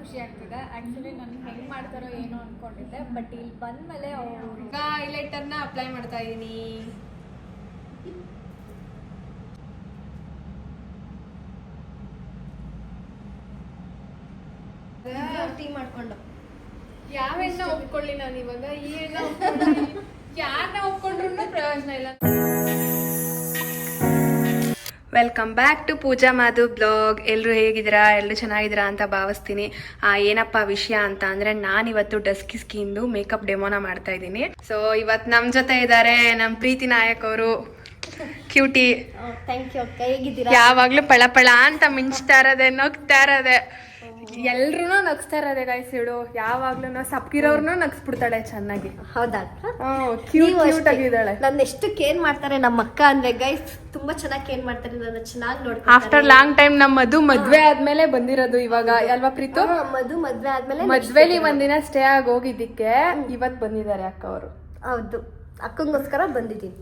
ಖುಷಿ ಆಗ್ತಿದೆ. ಆಕ್ಚುಲಿ ನಾನು ಹೆಂಗ್ ಮಾಡ್ತಾರೋ ಏನೋ ಅನ್ಕೊಂಡಿದ್ದೆ, ಬಟ್ ಇಲ್ಲಿ ಬಂದ್ಮೇಲೆ ಅವರು ಹೈಲೈಟರ್ನ ಅಪ್ಲೈ ಮಾಡ್ತಾ ಇದೀನಿ. ಟೀ ಮಾಡ್ಕೊಂಡು ಯಾವ ಎಣ್ಣೆ ಒಪ್ಕೊಳ್ಳಿ ನಾನು ಇವಾಗ, ಈ ಎಣ್ಣೆ ಯಾರನ್ನ ಒಪ್ಕೊಂಡ್ರು ಪ್ರಯೋಜನ ಇಲ್ಲ. Welcome back to Pooja Madhu blog. ಎಲ್ಲರೂ ಹೇಗಿದ್ದೀರಾ? ಎಲ್ಲರೂ ಚೆನ್ನಾಗಿದ್ದೀರಾ ಅಂತ ಭಾವಿಸ್ತೀನಿ. ಏನಪ್ಪ ವಿಷಯ ಅಂತ ಅಂದರೆ, ನಾನಿವತ್ತು ಡಸ್ಕಿ ಸ್ಕಿನ್ದು ಮೇಕಪ್ ಡೆಮೋನ ಮಾಡ್ತಾ ಇದ್ದೀನಿ. ಸೊ ಇವತ್ತು ನಮ್ಮ ಜೊತೆ ಇದ್ದಾರೆ ನಮ್ಮ ಪ್ರೀತಿ ನಾಯಕ್ ಅವರು. ಕ್ಯೂಟಿ, ಥ್ಯಾಂಕ್ ಯು ಅಕ್ಕ. ಹೇಗಿದ್ದೀರಾ? ಯಾವಾಗಲೂ ಪಳ ಅಂತ ಮಿಂಚ್ತಾ ಇರೋದೆ, ನಗ್ತಾ ಇರೋದೆ, ಎಲ್ರೂ ನಗ್ಸ್ತಾ ಇರೋದೆ ಗೈಸ್. ಇಡು ಯಾವಾಗ್ಲೂ ಸಪ್ಕಿರೋರ್ನು ನಗ್ಸ್ಬಿಡ್ತಾಳೆ ಚೆನ್ನಾಗಿ. ಹೌದಾ? ಕ್ಯೂಟ್ ಆಗಿದ್ದಾಳೆ. ನನ್ನ ಎಷ್ಟು ಕೇರ್ ಮಾಡ್ತಾರೆ ನಮ್ಮ ಅಕ್ಕ ಅಂದ್ರೆ ಗೈಸ್. ತುಂಬಾ ಚೆನ್ನಾಗಿ ಕೇರ್ ಮಾಡ್ತಾರೆ, ನನ್ನ ಚೆನ್ನಾಗಿ ನೋಡ್ತಾರೆ. ಆಫ್ಟರ್ ಲಾಂಗ್ ಟೈಮ್ ನಮ್ಮ ಮದ್ವೆ ಆದ್ಮೇಲೆ ಬಂದಿರೋದು ಇವಾಗ ಅಲ್ವಾ ಪ್ರೀತು? ಮದ್ವೆ ಆದ್ಮೇಲೆ ಮದ್ವೆಲಿ ಒಂದಿನ ಸ್ಟೇ ಆಗಿ ಹೋಗಿದ್ದಕ್ಕೆ ಇವತ್ ಬಂದಿದ್ದಾರೆ ಅಕ್ಕ ಅವರು. ಹೌದು, ಅಕ್ಕಂಗೋಸ್ಕರ ಬಂದಿದ್ದೀನಿ.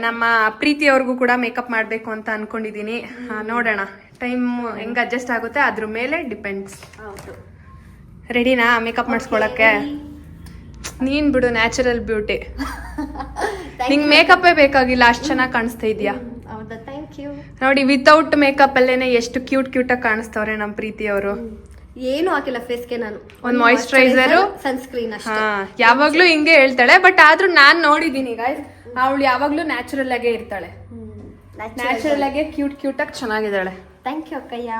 ನಮ್ಮ ಪ್ರೀತಿಯವ್ರಿಗೂ ಕೂಡ ಮೇಕಪ್ ಮಾಡ್ಬೇಕು ಅಂತ ಅನ್ಕೊಂಡಿದೀನಿ. ನೋಡೋಣ ಟೈಮ್ ಹೆಂಗ್ ಅಡ್ಜಸ್ಟ್ ಆಗುತ್ತೆ ಅದ್ರ ಮೇಲೆ ಡಿಪೆಂಡ್ಸ್. ಹೌದು. ರೆಡಿನಾ ಮೇಕಪ್ ಮಾಡಿಸ್ಕೊಳಕ್ಕೆ? ನೀನ್ ಬಿಡು, ನ್ಯಾಚುರಲ್ ಬ್ಯೂಟಿ. ನಿಂಗ್ ಮೇಕಪ್ಪೇ ಬೇಕಾಗಿಲ್ಲ, ಅಷ್ಟು ಚೆನ್ನಾಗಿ ಕಾಣಿಸ್ತಾ ಇದೀಯಾ. ಹೌದಾ? Thank you. ನೋಡಿ, ವಿತೌಟ್ ಮೇಕಪ್ ಅಲ್ಲೇನೆ ಎಷ್ಟು ಕ್ಯೂಟ್ ಆಗಿ ಕಾಣಿಸ್ತವ್ರೆ ನಮ್ಮ ಪ್ರೀತಿಯವರು. ಏನು ಹಾಕಿಲ್ಲ ಫೇಸ್ಗೆ ನಾನು. ಒಂದ್ ಮಾಯಿಶ್ಚರೈಸರ್, ಸನ್ಸ್ಕ್ರೀನ್ ಅಷ್ಟೇ. ಯಾವಾಗ್ಲೂ ಹಿಂಗೆ ಹೇಳ್ತಾಳೆ, ಬಟ್ ಆದ್ರೂ ನಾನ್ ನೋಡಿದೀನಿ ಗೈಸ್, ಅವಳು ಯಾವಾಗ್ಲೂ ನ್ಯಾಚುರಲ್ ಆಗೇ ಇರ್ತಾಳೆ. ನ್ಯಾಚುರಲ್ ಆಗೇ ಕ್ಯೂಟ್ ಆಗಿ ಚೆನ್ನಾಗಿದ್ದಾಳೆ. ಥ್ಯಾಂಕ್ ಯು ಅಕ್ಕಯ್ಯ.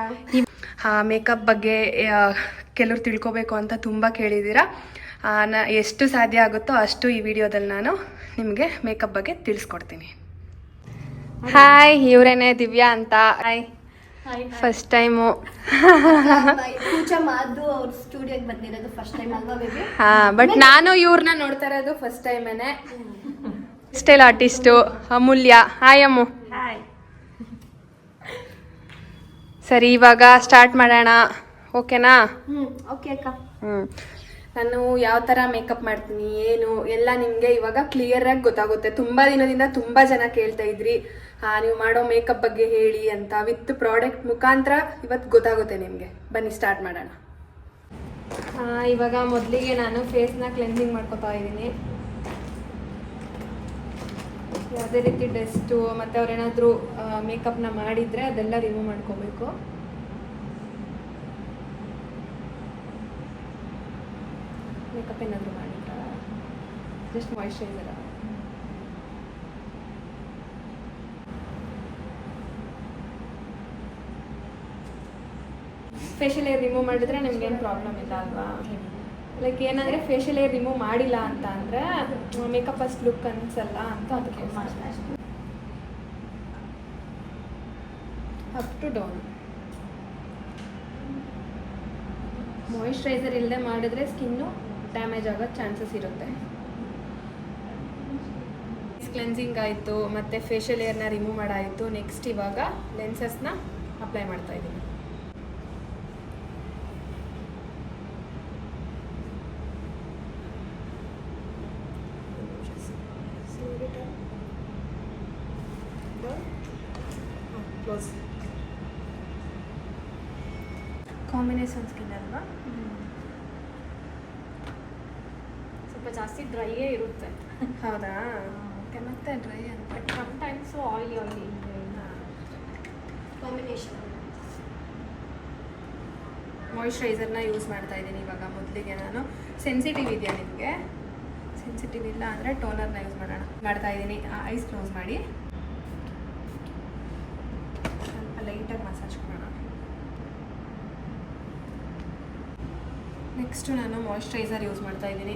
ಮೇಕಪ್ ಬಗ್ಗೆ ಕೆಲವ್ರು ತಿಳ್ಕೊಬೇಕು ಅಂತ ತುಂಬಾ ಕೇಳಿದ್ದೀರಾ. ಎಷ್ಟು ಸಾಧ್ಯ ಆಗುತ್ತೋ ಅಷ್ಟು ಈ ವಿಡಿಯೋದಲ್ಲಿ ನಾನು ನಿಮಗೆ ಮೇಕಪ್ ಬಗ್ಗೆ ತಿಳಿಸ್ಕೊಡ್ತೀನಿ. ಹಾಯ್, ಇವರೇನೆ ದಿವ್ಯಾ ಅಂತ. Hi, first time. Pooja Madhu ಅವ್ರ ಸ್ಟುಡಿಯೋಗೆ ಬಂದಿರೋದು ಫಸ್ಟ್ ಟೈಮ್ ಅಲ್ವಾ ಬೇಬಿ? ಬಟ್ ನಾನು ಇವ್ರನ್ನ ನೋಡ್ತಾ ಇರೋದು ಫಸ್ಟ್ ಟೈಮೇನೆ. Style artist Amulya. Hi Ammu. Hi. ಸರಿ, ಇವಾಗ ಸ್ಟಾರ್ಟ್ ಮಾಡೋಣ, ಓಕೆನಾ? ಓಕೆ ಅಕ್ಕ. ನಾನು ಯಾವ ಥರ ಮೇಕಪ್ ಮಾಡ್ತೀನಿ ಏನು ಎಲ್ಲ ನಿಮಗೆ ಇವಾಗ ಕ್ಲಿಯರ್ ಆಗಿ ಗೊತ್ತಾಗುತ್ತೆ. ತುಂಬ ದಿನದಿಂದ ತುಂಬ ಜನ ಕೇಳ್ತಾ ಇದ್ರಿ ನೀವು ಮಾಡೋ ಮೇಕಪ್ ಬಗ್ಗೆ ಹೇಳಿ ಅಂತ. ವಿತ್ ಪ್ರಾಡಕ್ಟ್ ಮುಖಾಂತರ ಇವತ್ತು ಗೊತ್ತಾಗುತ್ತೆ ನಿಮಗೆ. ಬನ್ನಿ ಸ್ಟಾರ್ಟ್ ಮಾಡೋಣ. ಇವಾಗ ಮೊದಲಿಗೆ ನಾನು ಫೇಸ್ನ ಕ್ಲೆನ್ಸಿಂಗ್ ಮಾಡ್ಕೊತಾ ಇದ್ದೀನಿ. ಯಾವುದೇ ರೀತಿ ಡಸ್ಟು ಮತ್ತು ಅವ್ರೇನಾದರೂ ಮೇಕಪ್ನ ಮಾಡಿದರೆ ಅದೆಲ್ಲ ರಿಮೂವ್ ಮಾಡ್ಕೋಬೇಕು. ಮೇಕಪ್ ಏನಾದರೂ ಮಾಡಿಲ್ಲ, just moisturiser. Facial hair remove ಮಾಡಿದ್ರೆ ನಿಮ್ಗೇನು ಪ್ರಾಬ್ಲಮ್ ಇಲ್ಲ ಅಲ್ವಾ? ಲೈಕ್ ಏನಂದರೆ ಫೇಶಿಯಲ್ ಏರ್ ರಿಮೂವ್ ಮಾಡಿಲ್ಲ ಅಂತ ಅಂದರೆ ಮೇಕಪ್ ಅಷ್ಟು ಲುಕ್ ಅನಿಸಲ್ಲ ಅಂತ ಅದಕ್ಕೆ ಅಪ್ ಟು ಡೌನ್. ಮಾಯಿಶ್ಚರೈಸರ್ ಇಲ್ಲದೆ ಮಾಡಿದ್ರೆ ಸ್ಕಿನ್ನು ಡ್ಯಾಮೇಜ್ ಆಗೋ ಚಾನ್ಸಸ್ ಇರುತ್ತೆ. ಕ್ಲೆನ್ಸಿಂಗ್ ಆಯಿತು ಮತ್ತು ಫೇಶಿಯಲ್ ಏರ್ನ ರಿಮೂವ್ ಮಾಡಾಯಿತು. ನೆಕ್ಸ್ಟ್ ಇವಾಗ ಲೆನ್ಸಸ್ನ ಅಪ್ಲೈ ಮಾಡ್ತಾ ಇದ್ದೀನಿ. ಕಾಂಬಿನೇಷನ್ ಸ್ಕಿನ್ ಅಲ್ವಾ, ಸ್ವಲ್ಪ ಜಾಸ್ತಿ ಡ್ರೈಯೇ ಇರುತ್ತೆ. ಹೌದಾ? ಓಕೆ, ಮತ್ತೆ ಡ್ರೈ ಅಂತ ಸಮ್ಟೈಮ್ಸ್ ಆಯಿಲಿ ಕಾಂಬಿನೇಷನ್. ಮಾಯಿಶ್ಚರೈಸರ್ನ ಯೂಸ್ ಮಾಡ್ತಾ ಇದ್ದೀನಿ ಇವಾಗ. ಮೊದಲಿಗೆ ನಾನು ಸೆನ್ಸಿಟಿವ್ ಇದೆಯಾ ನಿಮಗೆ? ಸೆನ್ಸಿಟಿವ್ ಇಲ್ಲ ಅಂದರೆ ಟೋನರ್ನ ಯೂಸ್ ಮಾಡ್ತಾ ಇದ್ದೀನಿ. ಐಸ್ ಕ್ಲೋಸ್ ಮಾಡಿ ಸ್ವಲ್ಪ ಲೈಟಾಗಿ ಮಸಾಜ್ ಮಾಡೋಣ. ನೆಕ್ಸ್ಟು ನಾನು ಮಾಯಿಶ್ಚರೈಸರ್ ಯೂಸ್ ಮಾಡ್ತಾ ಇದ್ದೀನಿ.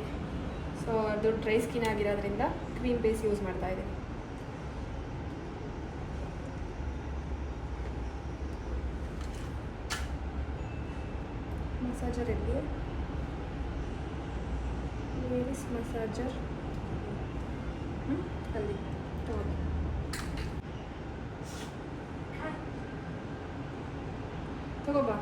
ಸೊ ಅದು ಡ್ರೈ ಸ್ಕಿನ್ ಆಗಿರೋದ್ರಿಂದ ಕ್ರೀಮ್ ಬೇಸ್ ಯೂಸ್ ಮಾಡ್ತಾ ಇದ್ದೀನಿ. ಮಸಾಜರ್ ಎಲ್ಲಿ? ವೇರಿಸ್ ಮಸಾಜರ್ ಅಲ್ಲಿ ತಗೊಳ್ಳಿ. ತಗೋಬಾ.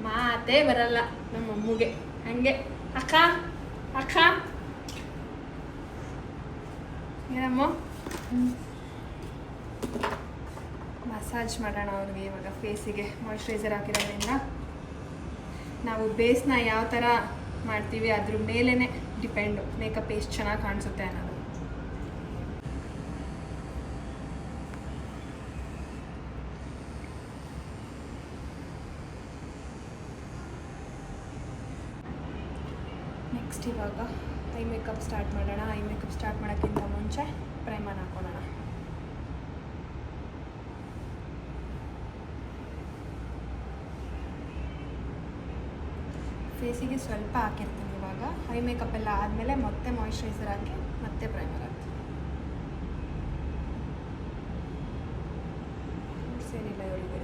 ಮಾತೇ ಬರಲ್ಲ ನಮ್ಮ ಅಮ್ಮಗೆ ಹಂಗೆ. ಅಕ್ಕ ಅಕ್ಕ ಏನಮ್ಮ? ಮಸಾಜ್ ಮಾಡೋಣ ಅವ್ರಿಗೆ ಇವಾಗ ಫೇಸಿಗೆ. ಮಾಯ್ಶ್ಚರೈಸರ್ ಹಾಕಿರೋದ್ರಿಂದ ನಾವು ಬೇಸ್ನ ಯಾವ ಥರ ಮಾಡ್ತೀವಿ ಅದ್ರ ಮೇಲೇ ಡಿಪೆಂಡು ಮೇಕಪ್ ಎಷ್ಟು ಚೆನ್ನಾಗಿ ಕಾಣಿಸುತ್ತೆ ಅನ್ನೋದು. ನೆಕ್ಸ್ಟ್ ಇವಾಗ ಐ ಮೇಕಪ್ ಸ್ಟಾರ್ಟ್ ಮಾಡೋಣ. ಐ ಮೇಕಪ್ ಸ್ಟಾರ್ಟ್ ಮಾಡೋಕ್ಕಿಂತ ಮುಂಚೆ ಪ್ರೈಮರ್ ಹಾಕೊಳ್ಳೋಣ. ಫೇಸಿಗೆ ಸ್ವಲ್ಪ ಹಾಕಿರ್ತೀನಿ ಇವಾಗ. ಐ ಮೇಕಪ್ ಎಲ್ಲ ಆದಮೇಲೆ ಮತ್ತೆ ಮಾಯ್ಶ್ಚರೈಸರ್ ಹಾಕಿ ಮತ್ತೆ ಪ್ರೈಮರ್ ಹಾಕ್ತೀನಿ. ಸೇರಿಲ್ಲ ಇವಳಿಗೆ.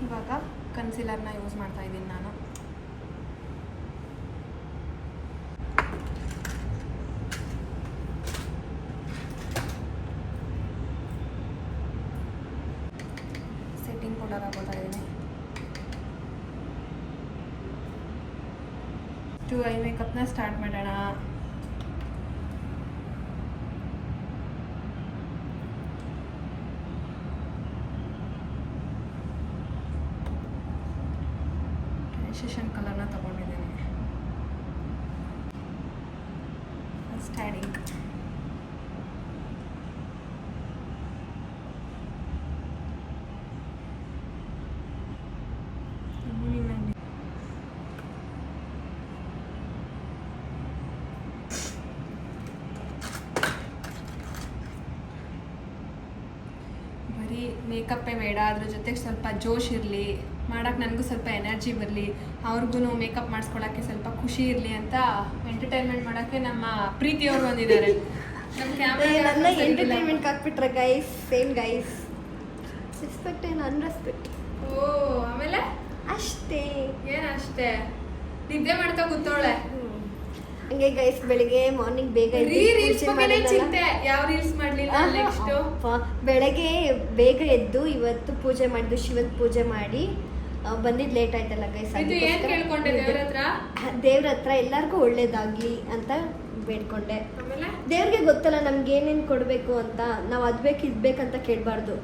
ಇವಾಗ ಕನ್ಸಿಲರ್ನ ಯೂಸ್ ಮಾಡ್ತಾ ಇದ್ದೀನಿ ನಾನು. ಸೆಟ್ಟಿಂಗ್ ಪೌಡರ್ ಹಾಕೋತಾ ಇದ್ದೀನಿ. ಐ ಮೇಕಪ್ನ ಸ್ಟಾರ್ಟ್ ಮಾಡೋಣ. ಟ್ರಾನ್ಸಿಷನ್ ಕಲರ್ನ ತಗೊಂಡಿದ್ದೀನಿ. ಫಸ್ಟ್ ಆ್ಯಡಿಂಗ್ ಬರೀ ಮೇಕಪ್ಪೇ ಬೇಡ, ಅದ್ರ ಜೊತೆಗೆ ಸ್ವಲ್ಪ ಜೋಶ್ ಇರಲಿ, ಮಾಡೋಕ್ಕೆ ನನಗೂ ಸ್ವಲ್ಪ ಎನರ್ಜಿ ಬರಲಿ, ಅವ್ರಿಗೂ ಮೇಕಪ್ ಮಾಡಿಸ್ಕೊಳ್ಳೋಕ್ಕೆ ಸ್ವಲ್ಪ ಖುಷಿ ಇರಲಿ ಅಂತ ಎಂಟರ್ಟೈನ್ಮೆಂಟ್ ಮಾಡೋಕ್ಕೆ ನಮ್ಮ ಪ್ರೀತಿಯವರು ಬಂದಿದ್ದಾರೆ. ನಮ್ಮ ನನ್ನ ಎಂಟರ್ಟೈನ್ಮೆಂಟ್ ಹಾಕ್ಬಿಟ್ರೆ ಗೈಸ್. Same guys. ರೆಸ್ಪೆಕ್ಟ್ ಏನು ಅನ್ರೆಸ್ಪೆಕ್ಟ್. ಓ ಆಮೇಲೆ ಅಷ್ಟೇ. ಏನು ಅಷ್ಟೇ? ನಿದ್ದೆ ಮಾಡ್ತಾ ಕೂತೋಳೆ. ಹಂಗೆ ಗೈಸ್ ಬೆಳಿಗ್ಗೆ ಮಾರ್ನಿಂಗ್ ಬೇಗ ಯಾವ ರೀಲ್ಸ್ ಮಾಡ್ಲಿಲ್ಲ. ನೆಕ್ಸ್ಟ್ ಬೆಳಗ್ಗೆ ಬೇಗ ಎದ್ದು ಇವತ್ತು ಪೂಜೆ ಮಾಡಿದ್ದು, ಶಿವನ್ ಪೂಜೆ ಮಾಡಿ ಬಂದಿದ್ದು ಲೇಟ್ ಆಯ್ತಲ್ಲ ಗೈಸ್. ದೇವ್ರ ಹತ್ರ ಎಲ್ಲರಿಗೂ ಒಳ್ಳೇದಾಗ್ಲಿ ಅಂತ ಬೇಡ್ಕೊಂಡೆ. ದೇವ್ರಿಗೆ ಗೊತ್ತಲ್ಲ ನಮ್ಗೆ ಏನೇನು ಕೊಡಬೇಕು ಅಂತ. ನಾವು ಅದ್ ಬೇಕು ಇದ್ ಬೇಕಂತ ಕೇಳಬಾರ್ದು,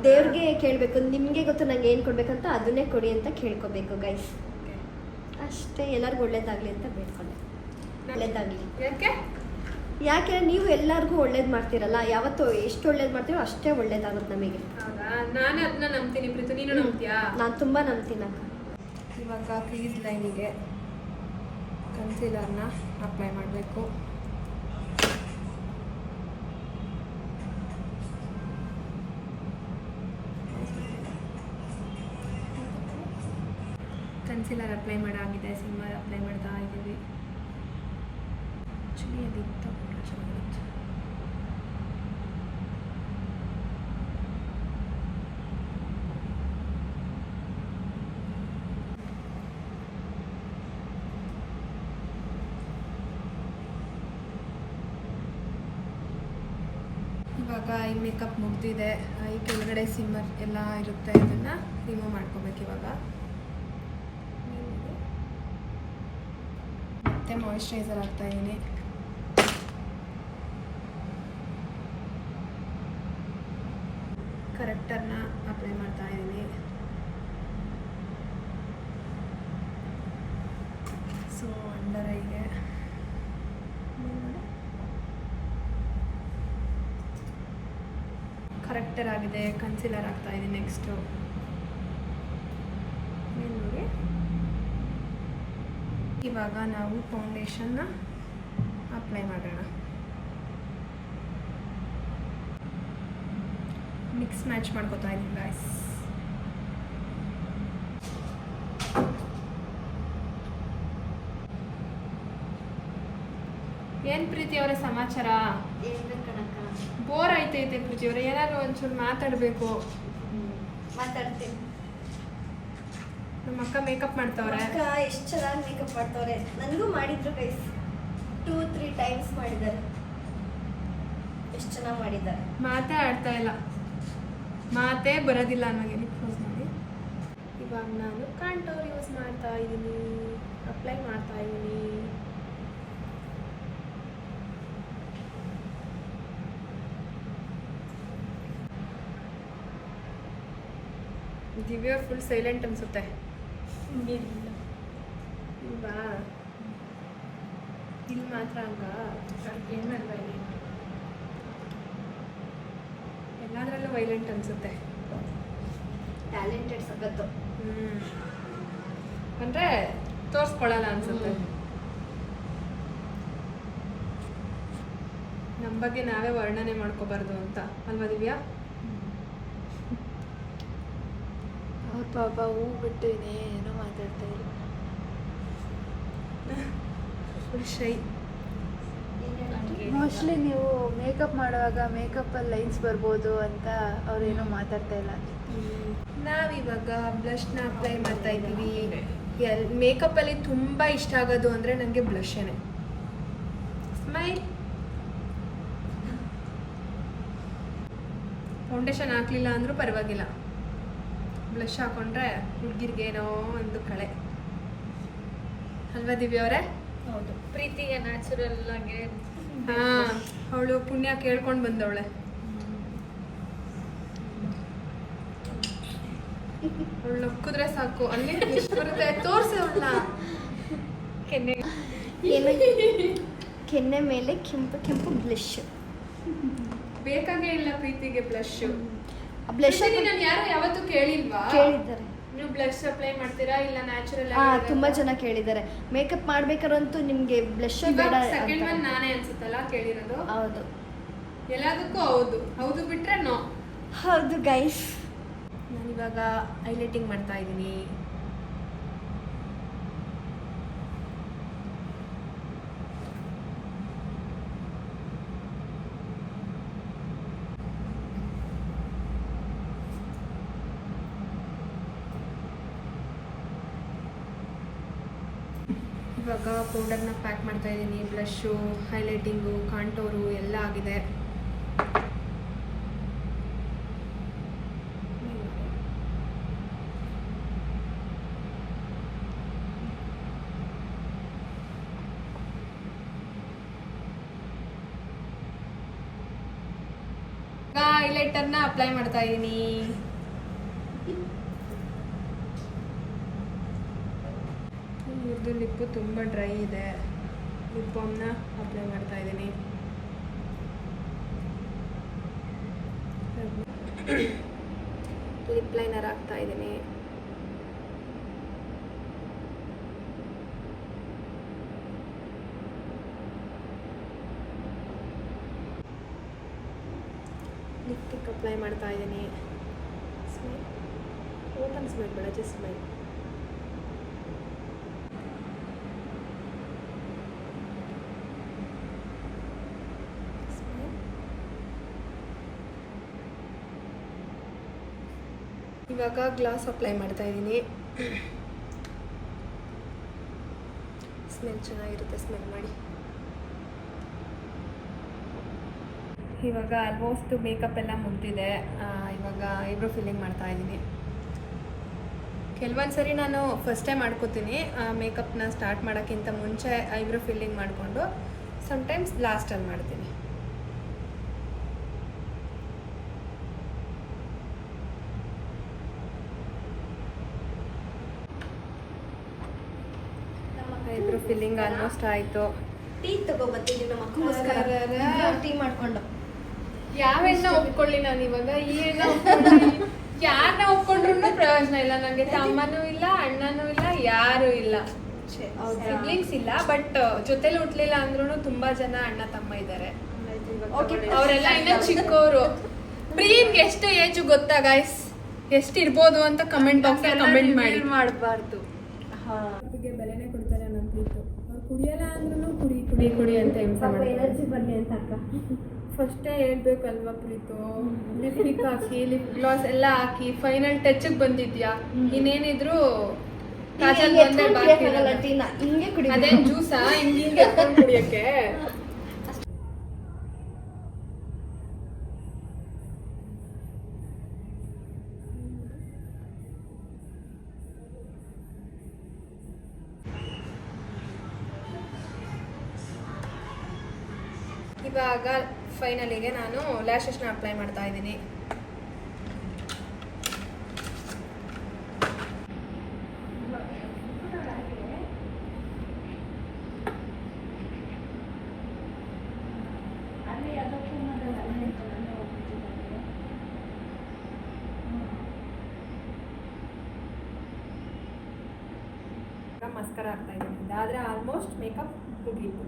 ದೇವ್ರಿಗೆ ಕೇಳಬೇಕು. ನಿಮಗೆ ಗೊತ್ತು ನಂಗೆ ಏನು ಕೊಡ್ಬೇಕಂತ, ಅದನ್ನೇ ಕೊಡಿ ಅಂತ ಕೇಳ್ಕೊಬೇಕು ಗೈಸ್. ಅಷ್ಟೇ. ಎಲ್ಲರಿಗೂ ಒಳ್ಳೇದಾಗ್ಲಿ ಅಂತ ಬೇಡ್ಕೊಂಡೆ. ಒಳ್ಳೇದಾಗ್ಲಿ. ಯಾಕೆ ನೀವು ಎಲ್ಲರಿಗೂ ಒಳ್ಳೇದು ಮಾಡ್ತೀರಲ್ಲ, ಯಾವತ್ತು ಎಷ್ಟು ಒಳ್ಳೇದು ಮಾಡ್ತೀರೋ ಅಷ್ಟೇ ಒಳ್ಳೇದಾಗುತ್ತೆ ನಮಗೆ. ನಾನು ಅದನ್ನ ನಂಬ್ತೀನಿ ಪ್ರೀತು, ನೀನು ನಂಬ್ತೀಯಾ? ನಾನು ತುಂಬ ನಂಬ್ತೀನಿ ಅಕ್ಕ. ಇವಾಗ ಕ್ರೀಸ್ ಲೈನಿಗೆ ಕನ್ಸೀಲರ್ನ ಅಪ್ಲೈ ಮಾಡಬೇಕು. ಕನ್ಸೀಲರ್ ಅಪ್ಲೈ ಮಾಡಾಗಿದೆ, ಸಿಮ್ಮರ್ ಅಪ್ಲೈ ಮಾಡ್ತಾ ಇದ್ದೀವಿ. ಆ್ಯಕ್ಚುಲಿ ಅದಿತ್ತು ಚೆನ್ನಾಗಿರುತ್ತೆ. ಇವಾಗ ಐ ಮೇಕಪ್ ಮುಗ್ದಿದೆ. ಐ ಕೆಳಗಡೆ ಸಿಮ್ಮರ್ ಎಲ್ಲ ಇರುತ್ತೆ, ಇದನ್ನು ರಿಮೂವ್ ಮಾಡ್ಕೋಬೇಕು ಇವಾಗ. ಮತ್ತೆ ಮಾಯಿಶ್ಚರೈಸರ್ ಹಾಕ್ತಾ ಇದ್ದೀನಿ. ಕರೆಕ್ಟರ್ನ ಅಪ್ಲೈ ಮಾಡ್ತಾ ಇದ್ದೀನಿ. ಸೊ ಅಂಡರ್ ಐಗೆ ಕರೆಕ್ಟರ್ ಆಗಿದೆ. ಕನ್ಸಿಲರ್ ಹಾಕ್ತಾ ಇದ್ದೀನಿ. ನೆಕ್ಸ್ಟು ನೋಡಿ, ಇವಾಗ ನಾವು ಫೌಂಡೇಶನ್ನ ಅಪ್ಲೈ ಮಾಡೋಣ. ಮಿಕ್ಸ್ ಮ್ಯಾಚ್ ಮಾಡ್ಕೋತಾ ಇದ್ದೀನಿ ಗಾಯ್ಸ್. ಏನು ಪ್ರೀತಿ ಅವರ ಸಮಾಚಾರ? ಬೋರ್ ಆಯ್ತೈತೆ ಪ್ರೀತಿ ಅವರೇ, ಏನಾದ್ರು ಒಂಚೂರು ಮಾತಾಡಬೇಕು. ಮಾತಾಡ್ತೀನಿ. ನಮ್ಮ ಅಕ್ಕ ಮೇಕಪ್ ಮಾಡ್ತಾವ್ರೆ. ಅಕ್ಕ ಎಷ್ಟು ಚೆನ್ನಾಗಿ ಮೇಕಪ್ ಮಾಡ್ತಾವ್ರೆ. ನನಗೂ ಮಾಡಿದ್ರು ಗೈಸ್, 2-3 ಟೈಮ್ಸ್ ಮಾಡಿದ್ದಾರೆ. ಎಷ್ಟು ಚೆನ್ನಾಗಿ ಮಾಡಿದ್ದಾರೆ. ಮಾತೇ ಆಡ್ತಾ ಇಲ್ಲ, ಮಾತೇ ಬರೋದಿಲ್ಲ ಅನ್ನೋಗೆ. ಕ್ಲೋಸ್ ಮಾಡಿ. ಇವಾಗ ನಾನು ಕಾಂಟೋರ್ ಯೂಸ್ ಮಾಡ್ತಾ ಇದ್ದೀನಿ, ಅಪ್ಲೈ ಮಾಡ್ತಾ ಇದ್ದೀನಿ. ದಿವ್ಯ ಫುಲ್ ಸೈಲೆಂಟ್ ಅನ್ಸುತ್ತೆ ಇಲ್ವಾ ಇಲ್ಲಿ ಮಾತ್ರ ಹಂಗ ಎಲ್ಲಾದ್ರಲ್ಲೂ ವೈಲೆಂಟ್ ಅನ್ಸುತ್ತೆ ಟ್ಯಾಲೆಂಟೆಡ್ ಸಗತ್ತು. ಅಂದ್ರೆ ತೋರ್ಸ್ಕೊಳಲ್ಲ ಅನ್ಸುತ್ತೆ. ನಮ್ಮ ಬಗ್ಗೆ ನಾವೇ ವರ್ಣನೆ ಮಾಡ್ಕೋಬಾರ್ದು ಅಂತ ಅಲ್ವಾ ದಿವ್ಯಾ? ಅವ್ರ ಪಾಪ ಹೂ ಬಿಟ್ಟು ಏನೋ ಮಾತಾಡ್ತಾ ಇಲ್ಲ. ಫುಲ್ ಶೈ. ಮೋಸ್ಟ್ಲಿ ನೀವು ಮೇಕಪ್ ಮಾಡುವಾಗ ಮೇಕಪ್ಪಲ್ಲಿ ಲೈನ್ಸ್ ಬರ್ಬೋದು ಅಂತ ಅವ್ರೇನೋ ಮಾತಾಡ್ತಾ ಇಲ್ಲ. ನಾವಿವಾಗ ಬ್ಲಷ್ನ ಅಪ್ಲೈ ಮಾಡ್ತಾ ಇದ್ದೀವಿ. ಮೇಕಪ್ಪಲ್ಲಿ ತುಂಬ ಇಷ್ಟ ಆಗೋದು ಅಂದರೆ ನನಗೆ ಬ್ಲಷೇನೆ. ಸ್ಮೈಲ್. ಫೌಂಡೇಶನ್ ಹಾಕ್ಲಿಲ್ಲ ಅಂದರೂ ಪರವಾಗಿಲ್ಲ, ಬ್ಲಷ್ ಹಾಕೊಂಡ್ರೆ ಹುಡುಗಿರ್ಗೇನೋ ಒಂದು ಕಳೆ ಅಲ್ವಾ ದಿವ್ಯ ಅವರೇ? ಹೌದು, ಪ್ರೀತಿಗೆ ನ್ಯಾಚುರಲ್ ಆಗಿ. ಅವಳು ಪುಣ್ಯ ಕೇಳ್ಕೊಂಡು ಬಂದವಳೆ. ಅವಳು ನಕ್ಕಿದ್ರೆ ಸಾಕು, ಅಲ್ಲಿ ಎಷ್ಟು ಬರುತ್ತೆ ತೋರಿಸಿ ಅವಳನ್ನ. ಕೆನ್ನೆ ಮೇಲೆ ಕೆಂಪು ಕೆಂಪು ಬ್ಲಷ್ ಬೇಕಾಗೇ ಇಲ್ಲ ಪ್ರೀತಿಗೆ ಬ್ಲಷ್. ಬ್ಲಷ್ ನಾನು ಯಾರು ಯಾವತ್ತೂ ಕೇಳಿಲ್ವಾ? ಕೇಳಿದ್ದಾರೆ. ನೀವು ಬ್ಲಷ್ ಅಪ್ಲೈ ಮಾಡ್ತೀರಾ ಇಲ್ಲ ನ್ಯಾಚುರಲ್? ತುಂಬಾ ಜನ ಕೇಳಿದ್ದಾರೆ. ಮೇಕಪ್ ಮಾಡ್ಬೇಕಾರಂತೂ ನಿಮ್ಗೆ ಬ್ಲಷ್ ಬೇಡ. ಸೆಕೆಂಡ್ ಒನ್ ನಾನೇ ಅನ್ಸುತ್ತಲ್ಲ ಕೇಳಿರೋದು. ಹೌದು, ಎಲ್ಲದಕ್ಕೂ ಹೌದು ಹೌದು ಬಿಟ್ರೆ ನೋ. ಹೌದು ಗೈಸ್. ನಾನಿವಾಗ ಹೈಲೈಟಿಂಗ್ ಮಾಡ್ತಾ ಇದ್ದೀನಿ. ಇವಾಗ ಪೌಡರ್ನ ಪ್ಯಾಕ್ ಮಾಡ್ತಾ ಇದ್ದೀನಿ. ಬ್ಲಷು, ಹೈಲೈಟಿಂಗು, ಕಾಂಟೋರು ಎಲ್ಲ ಆಗಿದೆ. ಹೈಲೈಟರ್ನ ಅಪ್ಲೈ ಮಾಡ್ತಾ ಇದ್ದೀನಿ. ಇವ್ರದ್ದು ಲಿಪ್ಪು ತುಂಬ ಡ್ರೈ ಇದೆ. ಲಿಪ್ ಬಾಮ್ನ ಅಪ್ಲೈ ಮಾಡ್ತಾ ಇದ್ದೀನಿ. ಲಿಪ್ ಲೈನರ್ ಹಾಕ್ತಾ ಇದ್ದೀನಿ. ಲಿಪ್ಟಿಕ್ ಅಪ್ಲೈ ಮಾಡ್ತಾ ಇದ್ದೀನಿ. ಸ್ಮೈಲ್. ಓಪನ್ ಸ್ಮೈಲ್ ಬೇಡ, ಜಸ್ಟ್ ಸ್ಮೈಲ್. ಇವಾಗ ಗ್ಲಾಸ್ ಅಪ್ಲೈ ಮಾಡ್ತಾ ಇದ್ದೀನಿ. ಸ್ಮೆಲ್ ಚೆನ್ನಾಗಿರುತ್ತೆ, ಸ್ಮೆಲ್ ಮಾಡಿ. ಇವಾಗ ಆಲ್ಮೋಸ್ಟ್ ಮೇಕಪ್ ಎಲ್ಲ ಮುಗ್ದಿದೆ. ಇವಾಗ ಐಬ್ರೋ ಫಿಲ್ಲಿಂಗ್ ಮಾಡ್ತಾ ಇದ್ದೀನಿ. ಕೆಲವೊಂದು ಸರಿ ನಾನು ಫಸ್ಟೇ ಮಾಡ್ಕೋತೀನಿ ಮೇಕಪ್ನ ಸ್ಟಾರ್ಟ್ ಮಾಡೋಕ್ಕಿಂತ ಮುಂಚೆ ಐಬ್ರೋ ಫಿಲ್ಲಿಂಗ್ ಮಾಡಿಕೊಂಡು, ಸಮ್ಟೈಮ್ಸ್ ಲಾಸ್ಟಲ್ಲಿ ಮಾಡ್ತೀನಿ. ಐಬ್ರೋ ಫಿಲ್ಲಿಂಗ್ ಆಲ್ಮೋಸ್ಟ್ ಆಯಿತು. ಟೀ ತಗೋಬರ್ತೀನಿ ನಮ್ಮ ಅಕ್ಕಗೋಸ್ಕರ. ಟೀ ಮಾಡ್ಕೊಂಡು ಯಾವ ಎಣ್ಣೆ ಒಪ್ಕೊಳ್ಳಿ ನಾನು ಇವಾಗ? ಈ ಎಣ್ಣೆ ಒಪ್ಕೊಳ್ಳಿ, ಯಾರನ್ನ ಒಪ್ಕೊಂಡ್ರು ಪ್ರಯೋಜನ ಇಲ್ಲ. ನನಗೆ ತಮ್ಮನೂ ಇಲ್ಲ, ಅಣ್ಣನೂ ಇಲ್ಲ, ಯಾರು ಇಲ್ಲ, ಸಿಬ್ಲಿಂಗ್ಸ್ ಇಲ್ಲ. ಬಟ್ ಜೊತೆಲಿ ಹುಟ್ಲಿಲ್ಲ ಅಂದ್ರೂ ತುಂಬಾ ಜನ ಅಣ್ಣ ತಮ್ಮ ಇದ್ದಾರೆ. ಅವರೆಲ್ಲ ಇನ್ನ ಚಿಕ್ಕವರು. ಪ್ರೀಮ್ಗೆ ಎಷ್ಟು ಏಜ್ ಗೊತ್ತಾ ಗೈಸ್? ಎಷ್ಟು ಇರ್ಬೋದು ಅಂತ ಕಮೆಂಟ್ ಬಾಕ್ಸ್ ಕಮೆಂಟ್ ಮಾಡಿ. ಮಾಡಬಾರ್ದು. ಬೆಲೆನೇ ಕೊಡ್ತಾರೆ ನಮ್ಮ ಪ್ರೀತು. ಅವ್ರು ಕುಡಿಯಲ್ಲ ಅಂದ್ರೂ ಕುಡಿ ಕುಡಿ ಕುಡಿ ಅಂತ ಎನರ್ಜಿ ಬರಲಿ ಅಂತ ಅಕ್ಕ ಫಸ್ಟೇ ಹೇಳ್ಬೇಕಲ್ವಾ ಪ್ರೀತು? ಲಿಪ್ಸ್ಟಿಕ್ ಹಾಕಿ, ಲಿಪ್ ಗ್ಲಾಸ್ ಎಲ್ಲ ಹಾಕಿ ಫೈನಲ್ ಟಚ್ಗೆ ಬಂದಿದ್ಯಾ. ಇನ್ನೇನಿದ್ರು ಕಾಜಲ್ ಬಂದ್ರೆ ಬಾಕಿ ಇರಲ್ಲ. ಟೀನ ಹಿಂಗೆ ಕುಡಿ. ಅದೇನ್ ಜ್ಯೂಸಾ ಹಿಂಗೆ ಎತ್ಕೊಂಡು ಕುಡಿಯಕ್ಕೆ? ಇವಾಗ ಫೈನಲಿಗೆ ನಾನು ಲ್ಯಾಶಸ್ನ ಅಪ್ಲೈ ಮಾಡ್ತಾ ಇದ್ದೀನಿ. ಮಾಸ್ಕರ ಹಾಕ್ತಾ ಇದ್ದೀನಿ. ಅದಾದರೆ ಆಲ್ಮೋಸ್ಟ್ ಮೇಕಪ್ ಮುಗೀತು.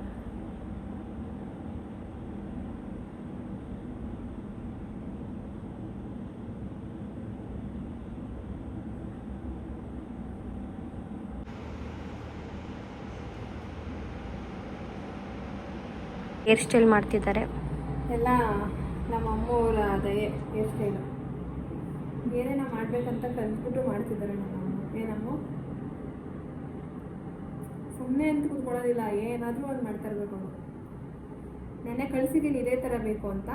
ಹೇರ್ ಸ್ಟೈಲ್ ಮಾಡ್ತಿದ್ದಾರೆ. ಎಲ್ಲ ನಮ್ಮ ಅಮ್ಮವ್ರ ಅದೇ ಹೇರ್ ಸ್ಟೈಲು. ಏನೇನೋ ಮಾಡಬೇಕಂತ ಕಲ್ತ್ಬಿಟ್ಟು ಮಾಡ್ತಿದ್ದಾರೆ ನಮ್ಮ ಅಮ್ಮ. ಏನಮ್ಮ ಸುಮ್ಮನೆ ಅಂತ ಕೂತ್ಕೊಳ್ಳೋದಿಲ್ಲ, ಏನಾದರೂ ಒಂದು ಮಾಡ್ತಾ ಇರಬೇಕು ಅವರು. ನೆನ್ನೆ ಕಳಿಸಿದ್ದೀನಿ ಇದೇ ಥರ ಬೇಕು ಅಂತ.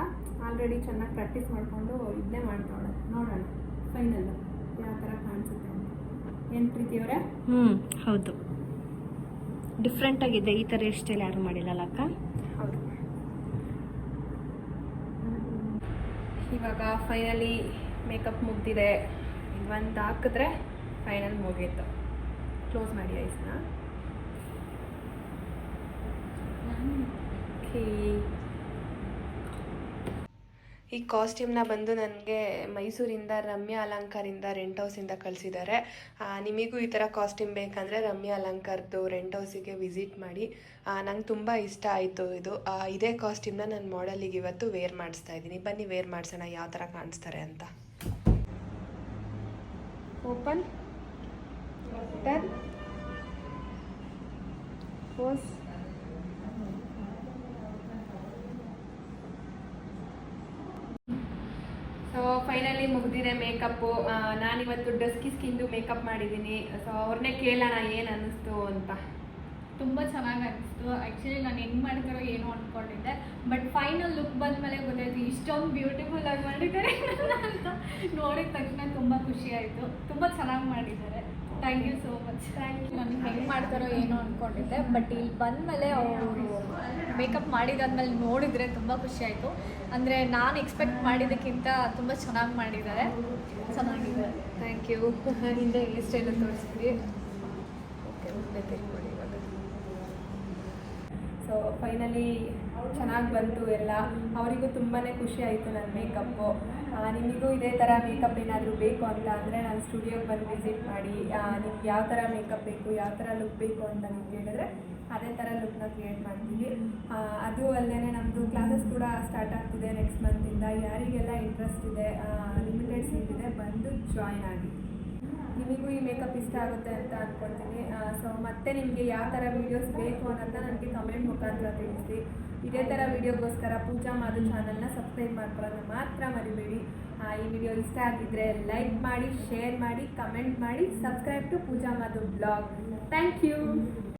ಆಲ್ರೆಡಿ ಚೆನ್ನಾಗಿ ಪ್ರಾಕ್ಟೀಸ್ ಮಾಡಿಕೊಂಡು ಇದನ್ನೇ ಮಾಡ್ತಾವಳೆ. ನೋಡೋಣ ಫೈನಲ್ ಯಾವ ಥರ ಕಾಣಿಸುತ್ತೆ ಅಂತ. ಏನು ಪ್ರೀತಿ ಅವರೇ? ಹೌದು, ಡಿಫ್ರೆಂಟ್ ಆಗಿದೆ. ಈ ಥರ ಹೇರ್ ಸ್ಟೈಲ್ ಯಾರು ಮಾಡಿಲ್ಲಲ್ಲ ಅಕ್ಕ? ಹೌದು. ಇವಾಗ ಫೈನಲಿ ಮೇಕಪ್ ಮುಗ್ದಿದೆ. ಒಂದು ಹಾಕಿದ್ರೆ ಫೈನಲ್ ಮುಗೀತು. ಕ್ಲೋಸ್ ಮಾಡಿ ಐಸ್ನ. ಈ ಕಾಸ್ಟ್ಯೂಮ್ನ ಬಂದು ನನಗೆ ಮೈಸೂರಿಂದ ರಮ್ಯಾ ಅಲಂಕಾರಿಂದ ರೆಂಟ್ ಹೌಸಿಂದ ಕಳಿಸಿದ್ದಾರೆ. ನಿಮಗೂ ಈ ಥರ ಕಾಸ್ಟ್ಯೂಮ್ ಬೇಕಂದರೆ ರಮ್ಯಾ ಅಲಂಕಾರ್ದು ರೆಂಟ್ ಹೌಸಿಗೆ ವಿಸಿಟ್ ಮಾಡಿ. ನಂಗೆ ತುಂಬ ಇಷ್ಟ ಆಯಿತು ಇದು. ಇದೇ ಕಾಸ್ಟ್ಯೂಮ್ನ ನನ್ನ ಮಾಡೆಲಿಗೆ ಇವತ್ತು ವೇರ್ ಮಾಡಿಸ್ತಾ ಇದ್ದೀನಿ. ಬನ್ನಿ ವೇರ್ ಮಾಡಿಸೋಣ ಯಾವ ಥರ ಕಾಣಿಸ್ತಾರೆ ಅಂತ. Open done pose. So finally ಮುಗ್ದಿದೆ ಮೇಕಪ್ಪು. ನಾನಿವತ್ತು ಡಸ್ಕಿ ಸ್ಕಿನ್ದು ಮೇಕಪ್ ಮಾಡಿದ್ದೀನಿ. ಸೊ ಅವ್ರನ್ನೇ ಕೇಳೋಣ ಏನು ಅನ್ನಿಸ್ತು ಅಂತ. ತುಂಬ ಚೆನ್ನಾಗಿ ಅನಿಸ್ತು. ಆ್ಯಕ್ಚುಲಿ ನಾನು ಹೆಂಗೆ ಮಾಡ್ತಾರೋ ಏನೋ ಅಂದ್ಕೊಂಡಿದ್ದೆ, ಬಟ್ ಫೈನಲ್ ಲುಕ್ ಬಂದಮೇಲೆ ಗೊತ್ತಾಯ್ತು ಇಷ್ಟೊಂದು ಬ್ಯೂಟಿಫುಲ್ ಆಗಿ ಮಾಡಿದ್ದಾರೆ ಅಂತ. ನೋಡಿದ ತಕ್ಷಣ ತುಂಬ ಖುಷಿ ಆಯಿತು. ತುಂಬ ಚೆನ್ನಾಗಿ ಮಾಡಿದ್ದಾರೆ. Thank you so much. Thank you. ನಾನು ಹೆಂಗೆ ಮಾಡ್ತಾರೋ ಏನೋ ಅಂದ್ಕೊಂಡಿದ್ದೆ, ಬಟ್ ಇಲ್ಲಿ ಬಂದಮೇಲೆ ಅವರು ಮೇಕಪ್ ಮಾಡಿದಾದ್ಮೇಲೆ ನೋಡಿದರೆ ತುಂಬ ಖುಷಿ ಆಯಿತು. ಅಂದರೆ ನಾನು ಎಕ್ಸ್ಪೆಕ್ಟ್ ಮಾಡಿದ್ದಕ್ಕಿಂತ ತುಂಬ ಚೆನ್ನಾಗಿ ಮಾಡಿದ್ದಾರೆ. ಚೆನ್ನಾಗಿದೆ. Thank you. ಹಿಂದೆ ಹೇರ್ ಸ್ಟೈಲ್ ತೋರಿಸಿದ್ವಿ. ಓಕೆ, ಮುಂದೆ ತಿರ್ಕೊಳ್ಳಿ ಇವಾಗ. ಸೊ ಫೈನಲಿ ಚೆನ್ನಾಗಿ ಬಂತು ಎಲ್ಲ. ಅವರಿಗೂ ತುಂಬಾ ಖುಷಿ ಆಯಿತು ನನ್ನ ಮೇಕಪ್ಪು. ನಿಮಗೂ ಇದೇ ಥರ ಮೇಕಪ್ ಏನಾದರೂ ಬೇಕು ಅಂತ ಅಂದರೆ ನಾನು ಸ್ಟುಡಿಯೋಗೆ ಬಂದು ವಿಸಿಟ್ ಮಾಡಿ. ನಿಮ್ಗೆ ಯಾವ ಥರ ಮೇಕಪ್ ಬೇಕು, ಯಾವ ಥರ ಲುಕ್ ಬೇಕು ಅಂತ ನೀವು ಕೇಳಿದ್ರೆ ಅದೇ ಥರ ಲುಕ್ನ ಕ್ರಿಯೇಟ್ ಮಾಡ್ತೀವಿ. ಅದು ಅಲ್ಲದೆ ನಮ್ಮದು ಕ್ಲಾಸಸ್ ಕೂಡ ಸ್ಟಾರ್ಟ್ ಆಗ್ತಿದೆ ನೆಕ್ಸ್ಟ್ ಮಂತಿಂದ. ಯಾರಿಗೆಲ್ಲ ಇಂಟ್ರೆಸ್ಟ್ ಇದೆ, ಲಿಮಿಟೆಡ್ ಸೀಟ್ ಇದೆ, ಬಂದು ಜಾಯ್ನ್ ಆಗಿ. ನಿಮಗೂ ಈ ಮೇಕಪ್ ಇಷ್ಟ ಆಗುತ್ತೆ ಅಂತ ಅಂದ್ಕೊಳ್ತೀನಿ. ಸೊ ಮತ್ತೆ ನಿಮಗೆ ಯಾವ ಥರ ವೀಡಿಯೋಸ್ ಬೇಕು ಅನ್ನೋದನ್ನ ನನಗೆ ಕಮೆಂಟ್ ಮುಖಾಂತರ ತಿಳಿಸಿ. ಇದೇ ಥರ ವೀಡಿಯೋಗೋಸ್ಕರ ಪೂಜಾ ಮಾಧು ಚಾನಲ್ನ ಸಬ್ಸ್ಕ್ರೈಬ್ ಮಾಡ್ಕೊಳ್ಳೋದನ್ನ ಮಾತ್ರ ಮರಿಬೇಡಿ. ಈ ವಿಡಿಯೋ ಇಷ್ಟ ಆಗಿದ್ದರೆ ಲೈಕ್ ಮಾಡಿ, ಶೇರ್ ಮಾಡಿ, ಕಮೆಂಟ್ ಮಾಡಿ. Subscribe to Pooja Madhu blog. Thank you.